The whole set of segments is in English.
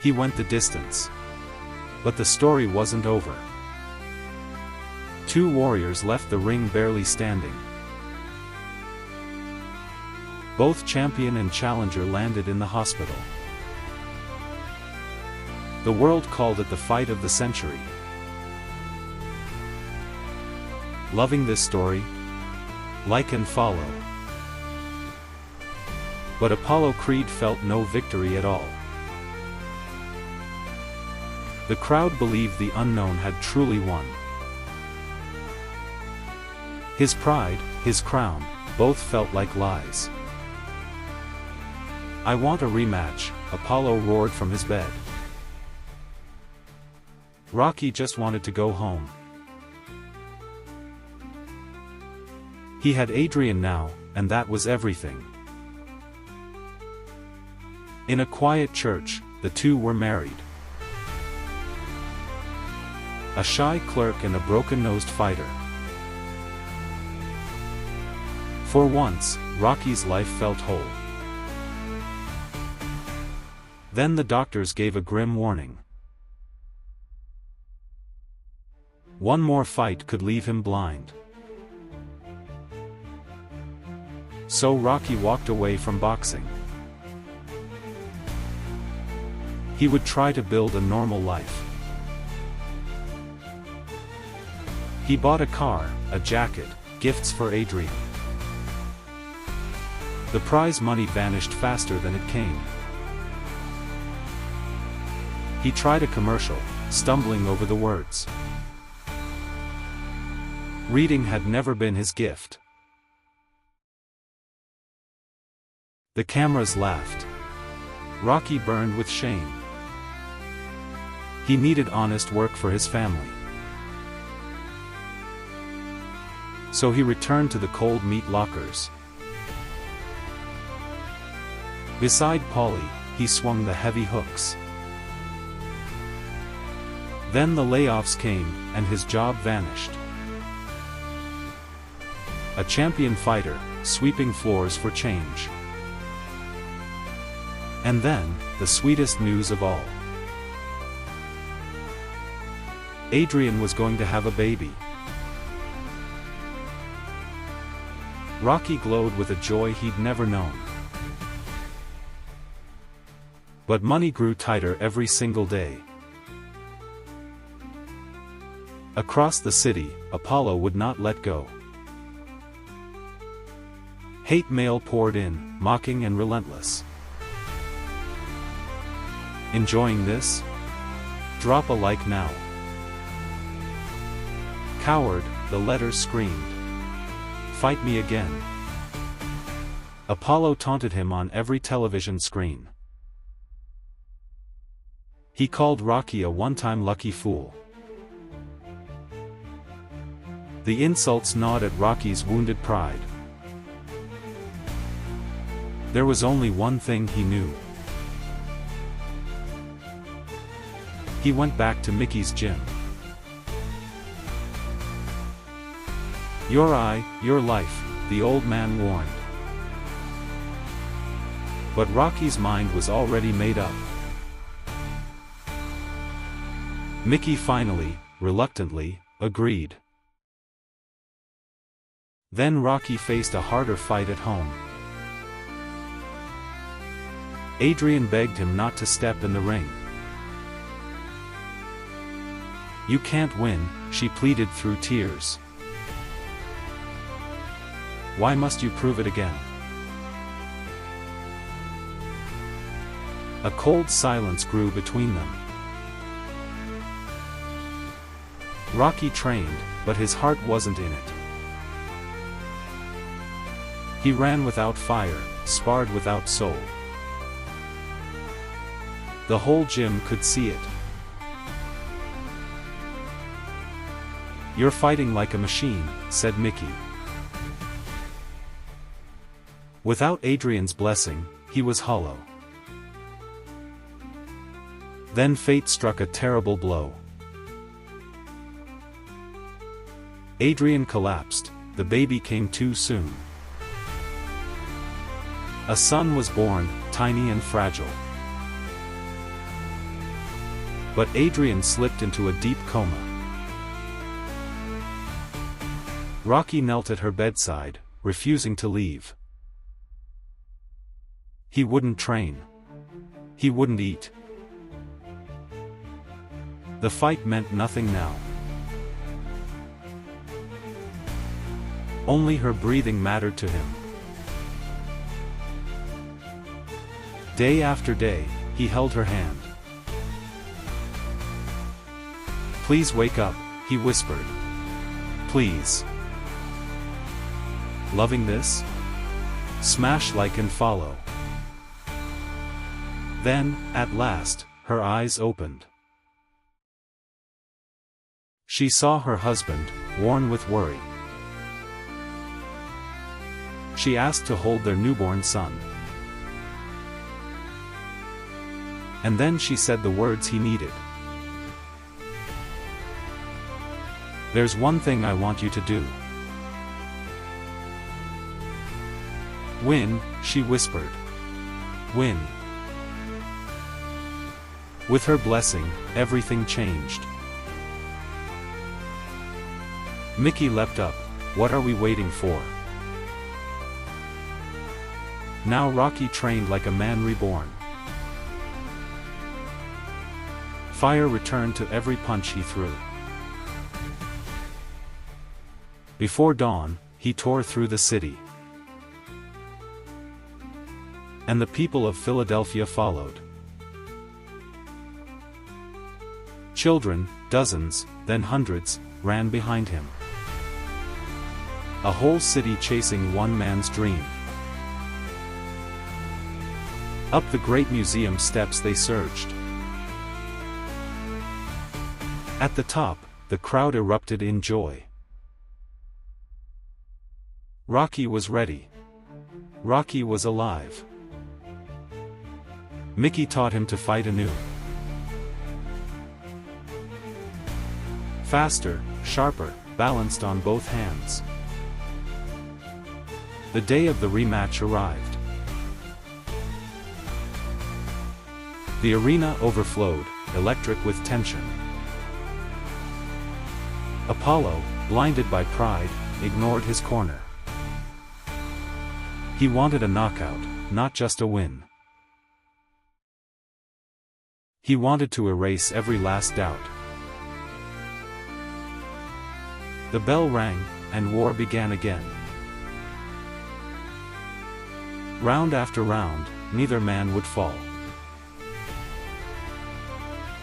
He went the distance. But the story wasn't over. Two warriors left the ring barely standing. Both champion and challenger landed in the hospital. The world called it the fight of the century. Loving this story? Like and follow. But Apollo Creed felt no victory at all. The crowd believed the unknown had truly won. His pride, his crown, both felt like lies. "I want a rematch," Apollo roared from his bed. Rocky just wanted to go home. He had Adrian now, and that was everything. In a quiet church, the two were married. A shy clerk and a broken-nosed fighter. For once, Rocky's life felt whole. Then the doctors gave a grim warning. One more fight could leave him blind. So Rocky walked away from boxing. He would try to build a normal life. He bought a car, a jacket, gifts for Adrian. The prize money vanished faster than it came. He tried a commercial, stumbling over the words. Reading had never been his gift. The cameras laughed. Rocky burned with shame. He needed honest work for his family. So he returned to the cold meat lockers. Beside Polly, he swung the heavy hooks. Then the layoffs came, and his job vanished. A champion fighter, sweeping floors for change. And then, the sweetest news of all. Adrian was going to have a baby. Rocky glowed with a joy he'd never known. But money grew tighter every single day. Across the city, Apollo would not let go. Hate mail poured in, mocking and relentless. Enjoying this? Drop a like now. Coward, the letters screamed. Fight me again. Apollo taunted him on every television screen. He called Rocky a one-time lucky fool. The insults gnawed at Rocky's wounded pride. There was only one thing he knew. He went back to Mickey's gym. Your eye, your life, the old man warned. But Rocky's mind was already made up. Mickey finally, reluctantly, agreed. Then Rocky faced a harder fight at home. Adrian begged him not to step in the ring. You can't win, she pleaded through tears. Why must you prove it again? A cold silence grew between them. Rocky trained, but his heart wasn't in it. He ran without fire, sparred without soul. The whole gym could see it. You're fighting like a machine, said Mickey. Without Adrian's blessing, he was hollow. Then fate struck a terrible blow. Adrian collapsed, the baby came too soon. A son was born, tiny and fragile. But Adrian slipped into a deep coma. Rocky knelt at her bedside, refusing to leave. He wouldn't train. He wouldn't eat. The fight meant nothing now. Only her breathing mattered to him. Day after day, he held her hand. "Please wake up," he whispered. "Please." Loving this? Smash like and follow. Then, at last, her eyes opened. She saw her husband, worn with worry. She asked to hold their newborn son. And then she said the words he needed. "There's one thing I want you to do." "Win," she whispered. "Win." With her blessing, everything changed. Mickey leapt up. "What are we waiting for?" Now Rocky trained like a man reborn. Fire returned to every punch he threw. Before dawn, he tore through the city. And the people of Philadelphia followed. Children, dozens, then hundreds, ran behind him. A whole city chasing one man's dream. Up the great museum steps they surged. At the top, the crowd erupted in joy. Rocky was ready. Rocky was alive. Mickey taught him to fight anew. Faster, sharper, balanced on both hands. The day of the rematch arrived. The arena overflowed, electric with tension. Apollo, blinded by pride, ignored his corner. He wanted a knockout, not just a win. He wanted to erase every last doubt. The bell rang, and war began again. Round after round, neither man would fall.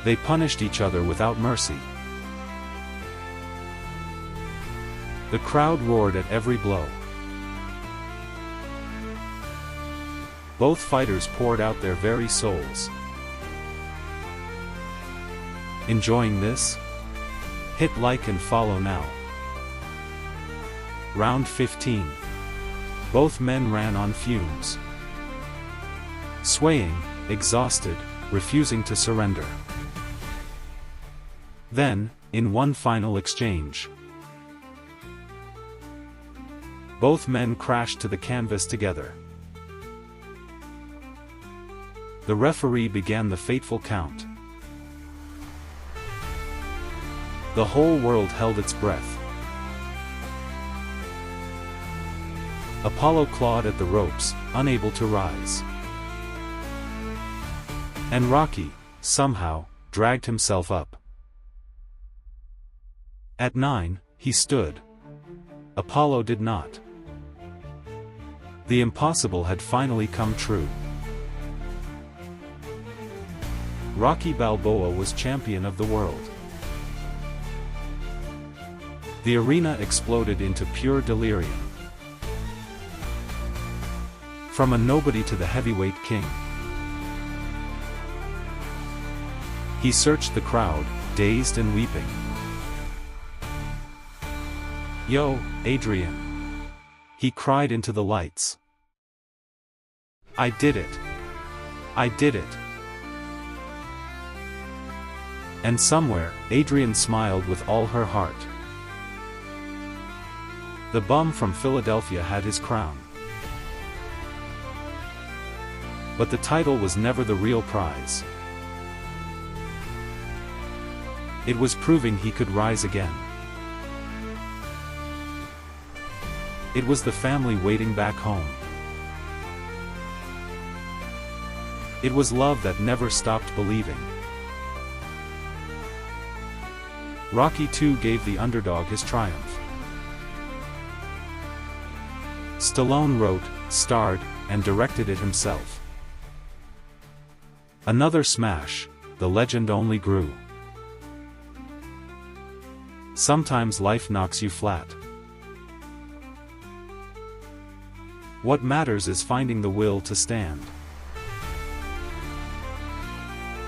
They punished each other without mercy. The crowd roared at every blow. Both fighters poured out their very souls. Enjoying this? Hit like and follow now. Round 15. Both men ran on fumes. Swaying, exhausted, refusing to surrender. Then, in one final exchange, both men crashed to the canvas together. The referee began the fateful count. The whole world held its breath. Apollo clawed at the ropes, unable to rise. And Rocky, somehow, dragged himself up. At 9, he stood. Apollo did not. The impossible had finally come true. Rocky Balboa was champion of the world. The arena exploded into pure delirium. From a nobody to the heavyweight king. He searched the crowd, dazed and weeping. "Yo, Adrian!" he cried into the lights. "I did it! I did it!" And somewhere, Adrian smiled with all her heart. The bum from Philadelphia had his crown. But the title was never the real prize. It was proving he could rise again. It was the family waiting back home. It was love that never stopped believing. Rocky II gave the underdog his triumph. Stallone wrote, starred, and directed it himself. Another smash, the legend only grew. Sometimes life knocks you flat. What matters is finding the will to stand.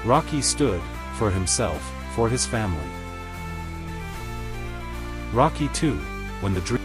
Rocky stood, for himself, for his family. Rocky II, when the dream